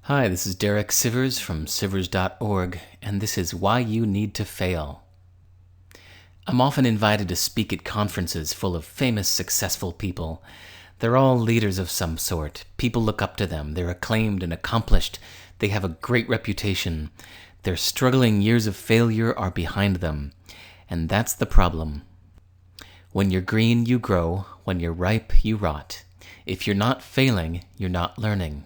Hi, this is Derek Sivers from Sivers.org, and this is Why You Need to Fail. I'm often invited to speak at conferences full of famous, successful people. They're all leaders of some sort. People look up to them. They're acclaimed and accomplished. They have a great reputation. Their struggling years of failure are behind them. And that's the problem. When you're green, you grow. When you're ripe, you rot. If you're not failing, you're not learning.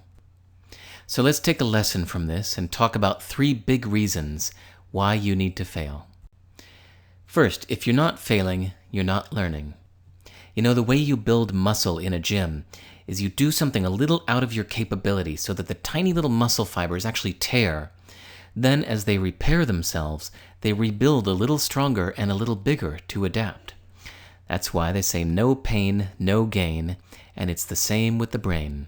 So let's take a lesson from this and talk about 3 big reasons why you need to fail. First, if you're not failing, you're not learning. You know, the way you build muscle in a gym is you do something a little out of your capability so that the tiny little muscle fibers actually tear. Then, as they repair themselves, they rebuild a little stronger and a little bigger to adapt. That's why they say no pain, no gain, and it's the same with the brain.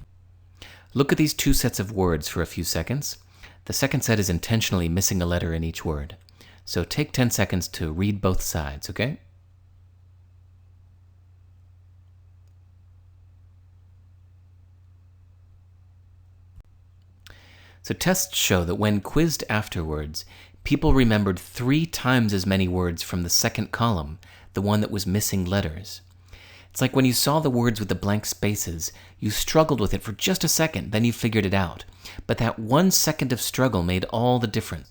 Look at these 2 sets of words for a few seconds. The second set is intentionally missing a letter in each word. So take 10 seconds to read both sides, okay? So tests show that when quizzed afterwards, people remembered 3 times as many words from the second column, the one that was missing letters. It's like when you saw the words with the blank spaces, you struggled with it for just a second, then you figured it out. But that 1 second of struggle made all the difference.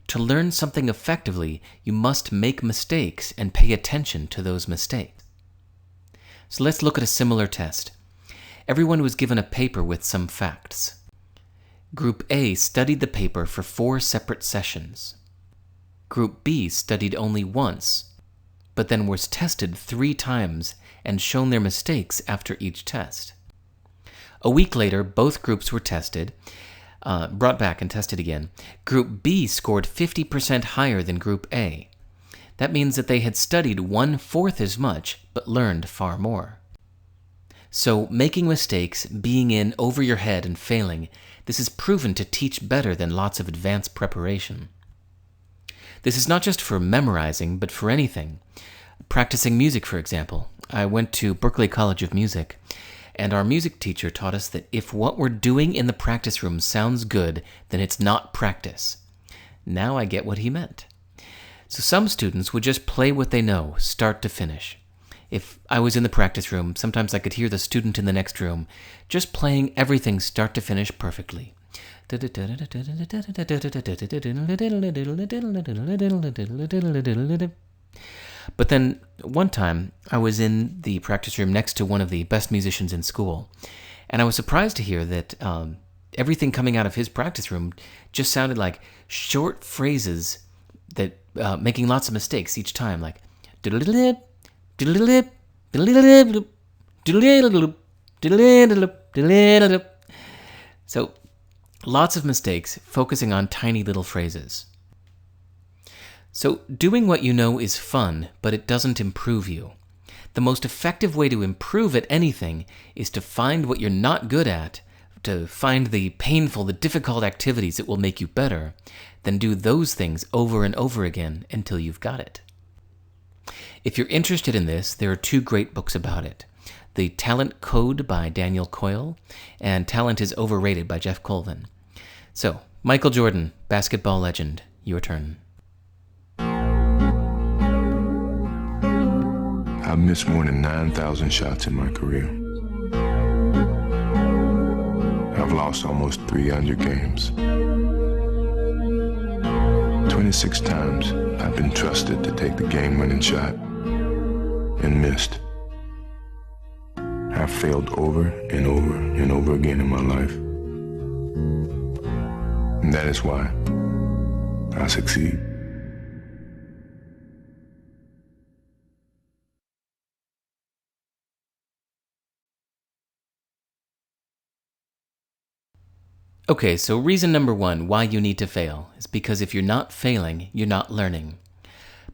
To learn something effectively, you must make mistakes and pay attention to those mistakes. So let's look at a similar test. Everyone was given a paper with some facts. Group A studied the paper for 4 separate sessions. Group B studied only once, but then was tested 3 times and shown their mistakes after each test. A week later, both groups were tested, brought back and tested again. Group B scored 50% higher than Group A. That means that they had studied 1/4 as much, but learned far more. So, making mistakes, being in over your head and failing, this is proven to teach better than lots of advanced preparation. This is not just for memorizing, but for anything. Practicing music, for example. I went to Berklee College of Music, and our music teacher taught us that if what we're doing in the practice room sounds good, then it's not practice. Now I get what he meant. So some students would just play what they know, start to finish. If I was in the practice room, sometimes I could hear the student in the next room just playing everything start to finish perfectly. But then, one time, I was in the practice room next to one of the best musicians in school, and I was surprised to hear that everything coming out of his practice room just sounded like short phrases that making lots of mistakes each time, like so lots of mistakes focusing on tiny little phrases. So, doing what you know is fun, but it doesn't improve you. The most effective way to improve at anything is to find what you're not good at, to find the painful, the difficult activities that will make you better, then do those things over and over again until you've got it. If you're interested in this, there are 2 great books about it. The Talent Code by Daniel Coyle, and Talent is Overrated by Jeff Colvin. So, Michael Jordan, basketball legend, your turn. I've missed more than 9,000 shots in my career. I've lost almost 300 games. 26 times I've been trusted to take the game-winning shot and missed. I've failed over and over and over again in my life. And that is why I succeed. Okay, so reason number 1 why you need to fail is because if you're not failing, you're not learning.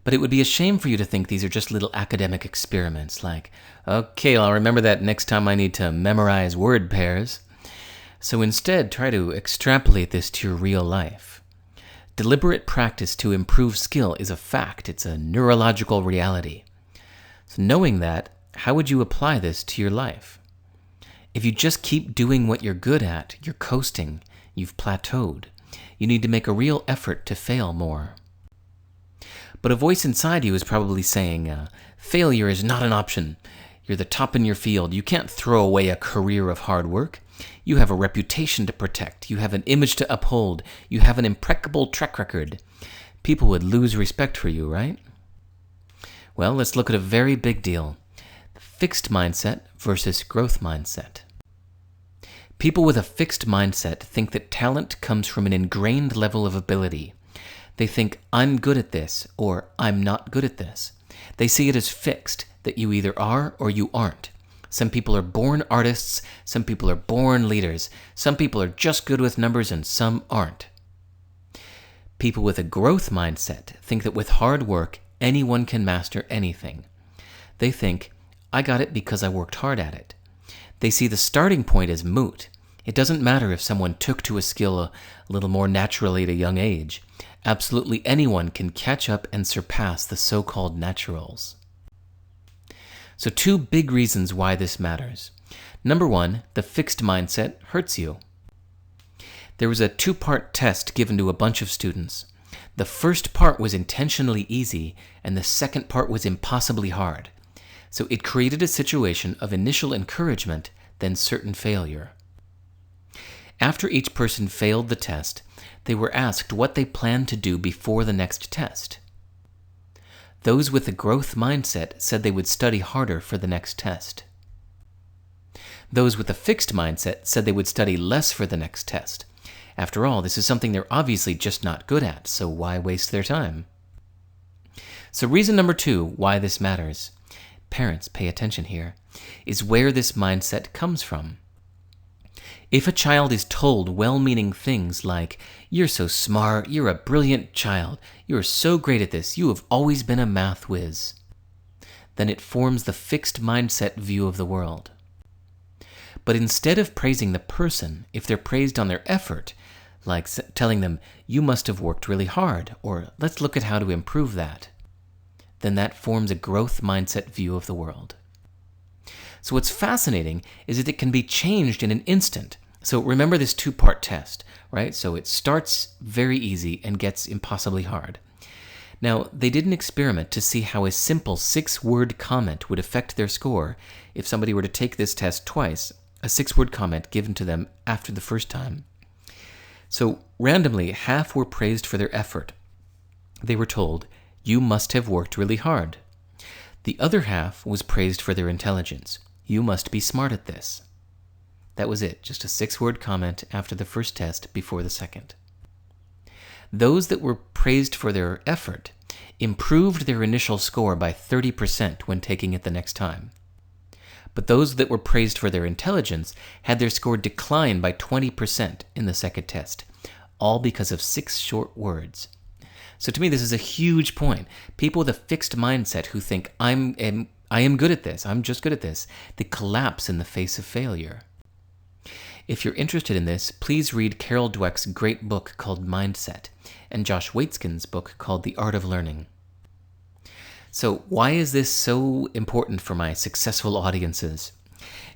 But it would be a shame for you to think these are just little academic experiments like, okay, I'll remember that next time I need to memorize word pairs. So instead, try to extrapolate this to your real life. Deliberate practice to improve skill is a fact. It's a neurological reality. So knowing that, how would you apply this to your life? If you just keep doing what you're good at, you're coasting. You've plateaued. You need to make a real effort to fail more. But a voice inside you is probably saying, failure is not an option. You're the top in your field. You can't throw away a career of hard work. You have a reputation to protect. You have an image to uphold. You have an impeccable track record. People would lose respect for you, right? Well, let's look at a very big deal. Fixed mindset versus growth mindset. People with a fixed mindset think that talent comes from an ingrained level of ability. They think, I'm good at this, or I'm not good at this. They see it as fixed, that you either are or you aren't. Some people are born artists, some people are born leaders, some people are just good with numbers and some aren't. People with a growth mindset think that with hard work, anyone can master anything. They think, I got it because I worked hard at it. They see the starting point as moot. It doesn't matter if someone took to a skill a little more naturally at a young age. Absolutely anyone can catch up and surpass the so-called naturals. So 2 big reasons why this matters. Number 1, the fixed mindset hurts you. There was a 2-part test given to a bunch of students. The first part was intentionally easy, and the second part was impossibly hard. So it created a situation of initial encouragement, then certain failure. After each person failed the test, they were asked what they planned to do before the next test. Those with a growth mindset said they would study harder for the next test. Those with a fixed mindset said they would study less for the next test. After all, this is something they're obviously just not good at, so why waste their time? So reason number 2 why this matters, parents, pay attention here, is where this mindset comes from. If a child is told well-meaning things like, you're so smart, you're a brilliant child, you're so great at this, you have always been a math whiz, then it forms the fixed mindset view of the world. But instead of praising the person, if they're praised on their effort, like telling them, you must have worked really hard, or let's look at how to improve that, then that forms a growth mindset view of the world. So what's fascinating is that it can be changed in an instant. So remember this 2-part test, right? So it starts very easy and gets impossibly hard. Now, they did an experiment to see how a simple 6-word comment would affect their score if somebody were to take this test twice, a 6-word comment given to them after the first time. So randomly, half were praised for their effort. They were told, you must have worked really hard. The other half was praised for their intelligence. You must be smart at this. That was it, just a 6-word comment after the first test before the second. Those that were praised for their effort improved their initial score by 30% when taking it the next time. But those that were praised for their intelligence had their score decline by 20% in the second test, all because of 6 short words. So to me, this is a huge point. People with a fixed mindset who think, I am good at this, I'm just good at this, they collapse in the face of failure. If you're interested in this, please read Carol Dweck's great book called Mindset, and Josh Waitzkin's book called The Art of Learning. So why is this so important for my successful audiences?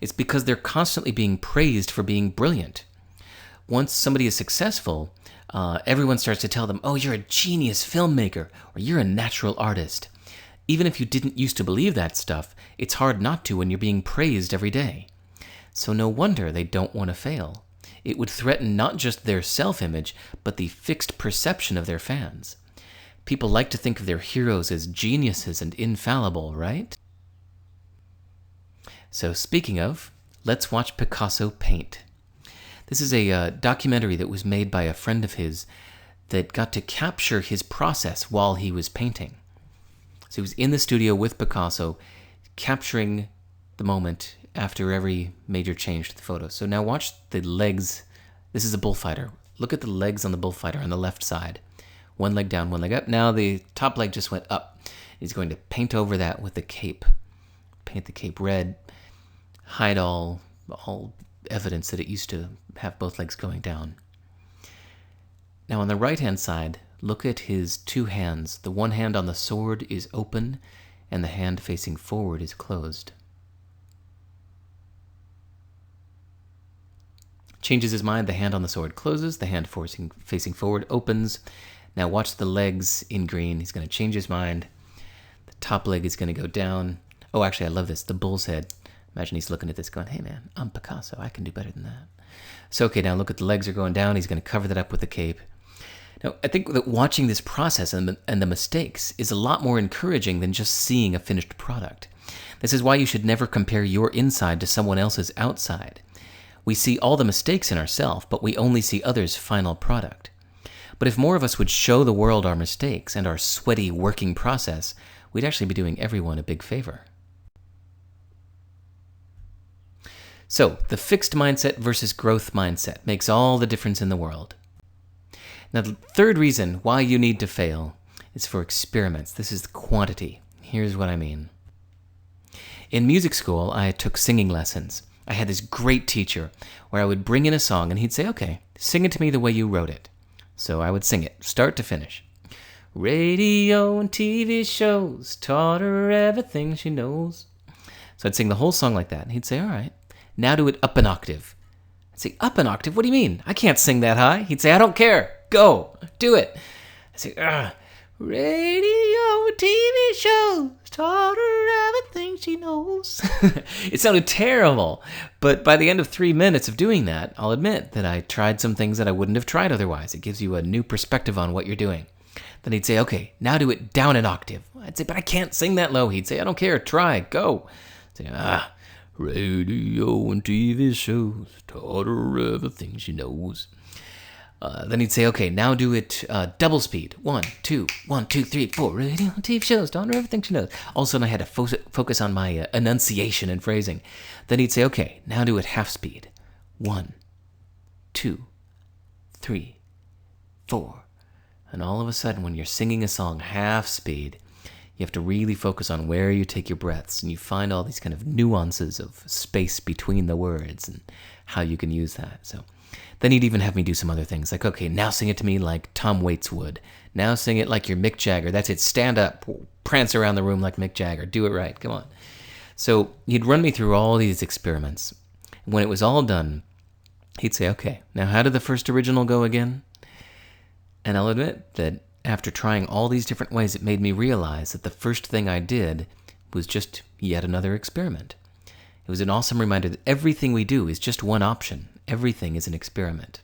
It's because they're constantly being praised for being brilliant. Once somebody is successful, everyone starts to tell them, oh, you're a genius filmmaker, or you're a natural artist. Even if you didn't used to believe that stuff, it's hard not to when you're being praised every day. So no wonder they don't want to fail. It would threaten not just their self-image, but the fixed perception of their fans. People like to think of their heroes as geniuses and infallible, right? So speaking of, let's watch Picasso paint. This is a documentary that was made by a friend of his that got to capture his process while he was painting. So he was in the studio with Picasso, capturing the moment after every major change to the photo. So now watch the legs. This is a bullfighter. Look at the legs on the bullfighter on the left side. One leg down, one leg up. Now the top leg just went up. He's going to paint over that with the cape. Paint the cape red. Hide all evidence that it used to have both legs going down. Now on the right-hand side, look at his two hands. The one hand on the sword is open, and the hand facing forward is closed. Changes his mind, the hand on the sword closes, the hand facing forward opens. Now watch the legs in green. He's going to change his mind. The top leg is going to go down. Oh, actually, I love this. The bull's head. Imagine he's looking at this going, hey man, I'm Picasso. I can do better than that. So, okay, now look at the legs are going down. He's going to cover that up with the cape. Now, I think that watching this process and the mistakes is a lot more encouraging than just seeing a finished product. This is why you should never compare your inside to someone else's outside. We see all the mistakes in ourselves, but we only see others' final product. But if more of us would show the world our mistakes and our sweaty working process, we'd actually be doing everyone a big favor. So, the fixed mindset versus growth mindset makes all the difference in the world. Now, the third reason why you need to fail is for experiments. This is the quantity. Here's what I mean. In music school, I took singing lessons. I had this great teacher where I would bring in a song and he'd say, okay, sing it to me the way you wrote it. So I would sing it, start to finish. Radio and TV shows taught her everything she knows. So I'd sing the whole song like that. And he'd say, all right, now do it up an octave. I'd say, up an octave? What do you mean? I can't sing that high. He'd say, I don't care. Go. Do it. I'd say, radio and TV shows taught her everything she knows. It sounded terrible, but by the end of 3 minutes of doing that, I'll admit that I tried some things that I wouldn't have tried otherwise. It gives you a new perspective on what you're doing. Then he'd say, okay, now do it down an octave. I'd say, but I can't sing that low. He'd say, I don't care, try, go. I'd say, radio and TV shows taught her everything she knows. Then he'd say, okay, now do it double speed. 1, 2, 1, 2, 3, 4. Radio and TV shows taught her everything she knows. All of a sudden, I had to focus on my enunciation and phrasing. Then he'd say, okay, now do it half speed. 1, 2, 3, 4. And all of a sudden, when you're singing a song half speed, you have to really focus on where you take your breaths, and you find all these kind of nuances of space between the words and how you can use that. So then he'd even have me do some other things, like, okay, now sing it to me like Tom Waits would. Now sing it like you're Mick Jagger. That's it, stand up, prance around the room like Mick Jagger. Do it right, come on. So he'd run me through all these experiments. When it was all done, he'd say, okay, now how did the first original go again? And I'll admit that after trying all these different ways, it made me realize that the first thing I did was just yet another experiment. It was an awesome reminder that everything we do is just one option. Everything is an experiment.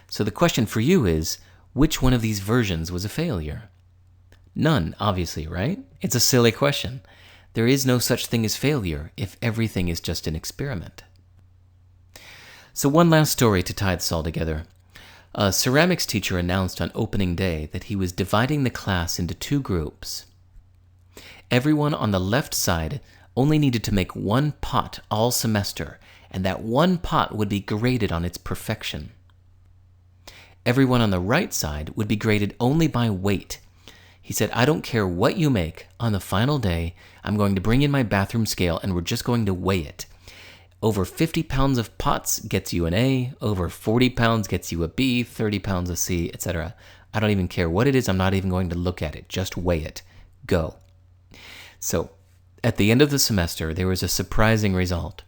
So the question for you is, which one of these versions was a failure? None, obviously, right? It's a silly question. There is no such thing as failure if everything is just an experiment. So one last story to tie this all together. A ceramics teacher announced on opening day that he was dividing the class into 2 groups. Everyone on the left side only needed to make 1 pot all semester, and that 1 pot would be graded on its perfection. Everyone on the right side would be graded only by weight. He said, I don't care what you make, on the final day, I'm going to bring in my bathroom scale and we're just going to weigh it. Over 50 pounds of pots gets you an A, over 40 pounds gets you a B, 30 pounds a C, etc. I don't even care what it is, I'm not even going to look at it, just weigh it. Go. So, at the end of the semester, there was a surprising result.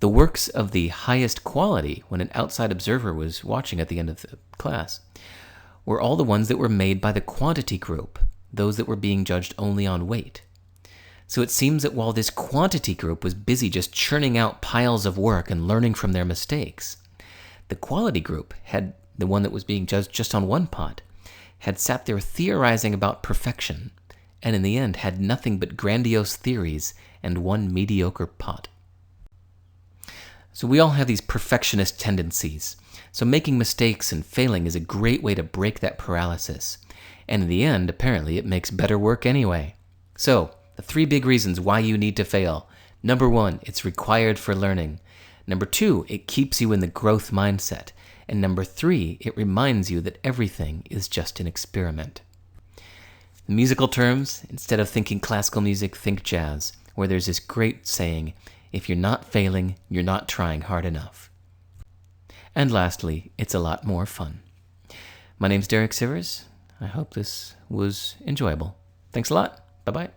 The works of the highest quality, when an outside observer was watching at the end of the class, were all the ones that were made by the quantity group, those that were being judged only on weight. So it seems that while this quantity group was busy just churning out piles of work and learning from their mistakes, the quality group, the one that was being judged just on 1 pot, had sat there theorizing about perfection, and in the end had nothing but grandiose theories and 1 mediocre pot. So we all have these perfectionist tendencies. So making mistakes and failing is a great way to break that paralysis. And in the end, apparently, it makes better work anyway. So, the 3 big reasons why you need to fail. Number 1, it's required for learning. Number 2, it keeps you in the growth mindset. And number 3, it reminds you that everything is just an experiment. In musical terms, instead of thinking classical music, think jazz, where there's this great saying, if you're not failing, you're not trying hard enough. And lastly, it's a lot more fun. My name's Derek Sivers. I hope this was enjoyable. Thanks a lot. Bye-bye.